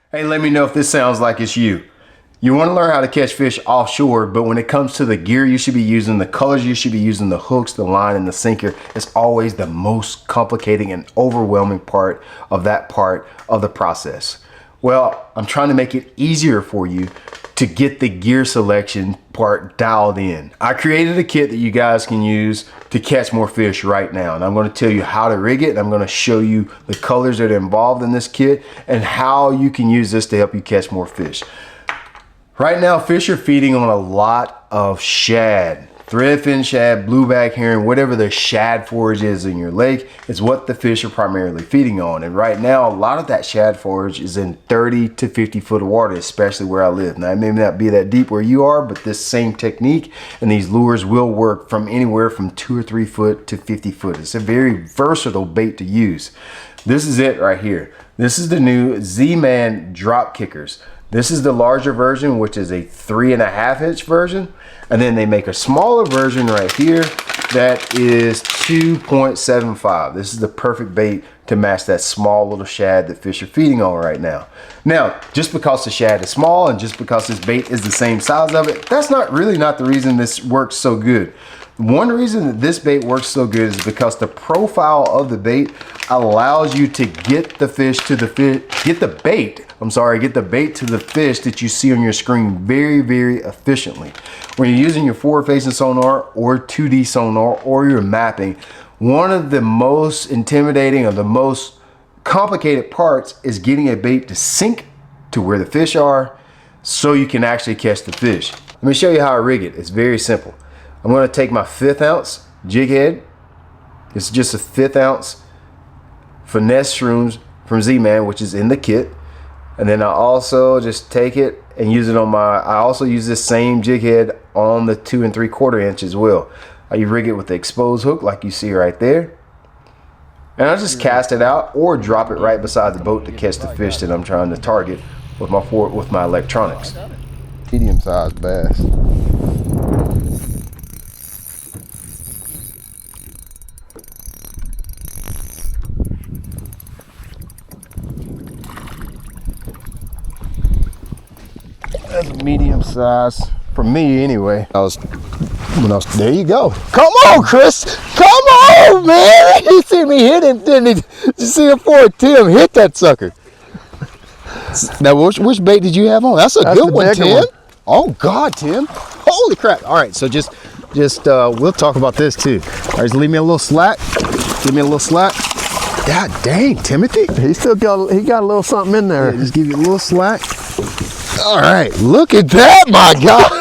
Hey, let me know if this sounds like it's you. You want to learn how to catch fish offshore, but when it comes to the gear you should be using, the colors you should be using, the hooks, the line, and the sinker, it's always the most complicating and overwhelming part of the process. Well, I'm trying to make it easier for you to get the gear selection part dialed in. I created a kit that you guys can use to catch more fish right now. And I'm gonna tell you how to rig it. And I'm gonna show you the colors that are involved in this kit and how you can use this to help you catch more fish. Right now, fish are feeding on a lot of shad. Threadfin shad, blueback herring, whatever the shad forage is in your lake is what the fish are primarily feeding on. And right now, a lot of that shad forage is in 30 to 50 foot of water, especially where I live. Now, it may not be that deep where you are, but this same technique and these lures will work from anywhere from 2 or 3 foot to 50 foot. It's a very versatile bait to use. This is it right here. This is the new Z-Man drop kickers. This is the larger version, which is a 3.5 inch version. And then they make a smaller version right here that is 2.75. This is the perfect bait to match that small little shad that fish are feeding on right now. Now, just because the shad is small and just because this bait is the same size of it, that's not the reason this works so good. One reason that this bait works so good is because the profile of the bait allows you to get the bait to the fish that you see on your screen very, very efficiently. When you're using your forward-facing sonar or 2D sonar or you're mapping, one of the most intimidating or the most complicated parts is getting a bait to sink to where the fish are so you can actually catch the fish. Let me show you how I rig it. It's very simple. I'm going to take my 1/5 ounce jig head. It's just a 1/5 ounce finesse shrooms from Z-Man, which is in the kit. And then I also just take it and use it on I also use this same jig head on the 2 3/4 inch as well. I rig it with the exposed hook like you see right there. And I just cast it out or drop it right beside the boat to catch the fish that I'm trying to target with my electronics. Medium-sized bass. That's a medium size for me anyway. There you go. Come on, Chris. Come on, man. You see me hit him, didn't he? You see him for it, Tim. Hit that sucker. Now, which bait did you have on? That's good one, Tim. Oh, God, Tim. Holy crap. All right, so just we'll talk about this too. All right, so leave me a little slack. Give me a little slack. God dang, Timothy. He got a little something in there. Yeah, just give you a little slack. All right, look at that, my God.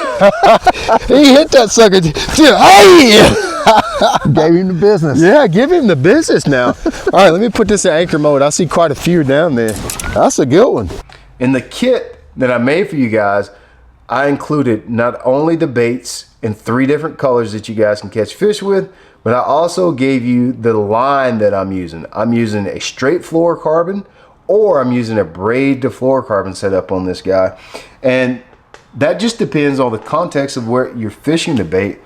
He hit that sucker. Gave him the business. Yeah, give him the business now. All right, let me put this in anchor mode. I see quite a few down there. That's a good one. In the kit that I made for you guys, I included not only the baits in 3 different colors that you guys can catch fish with, but I also gave you the line that I'm using. I'm using a straight fluorocarbon, or I'm using a braid to fluorocarbon setup on this guy. And that just depends on the context of where you're fishing the bait,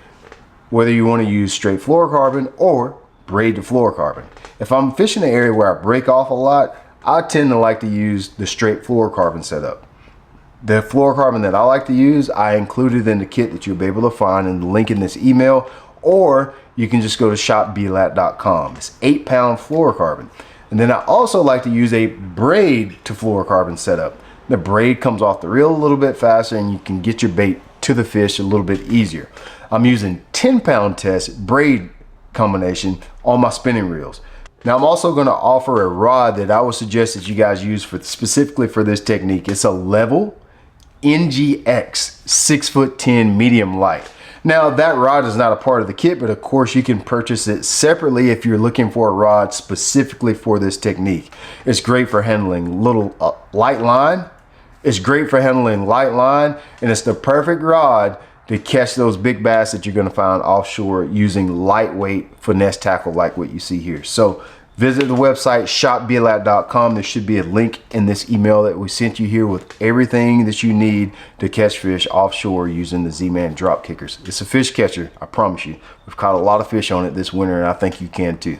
whether you want to use straight fluorocarbon or braid to fluorocarbon. If I'm fishing an area where I break off a lot, I tend to like to use the straight fluorocarbon setup. The fluorocarbon that I like to use, I included in the kit that you'll be able to find in the link in this email, or you can just go to shopblat.com. It's 8-pound fluorocarbon. And then I also like to use a braid to fluorocarbon setup. The braid comes off the reel a little bit faster and you can get your bait to the fish a little bit easier. I'm using 10-pound test braid combination on my spinning reels. Now I'm also going to offer a rod that I would suggest that you guys use specifically for this technique. It's a Level NGX 6'10" medium light. Now that rod is not a part of the kit, but of course you can purchase it separately if you're looking for a rod specifically for this technique. It's great for handling little light line. It's great for handling light line, and it's the perfect rod to catch those big bass that you're going to find offshore using lightweight finesse tackle like what you see here. So visit the website shopblat.com. There should be a link in this email that we sent you here with everything that you need to catch fish offshore using the Z-Man drop kickers. It's a fish catcher, I promise you. We've caught a lot of fish on it this winter, and I think you can too.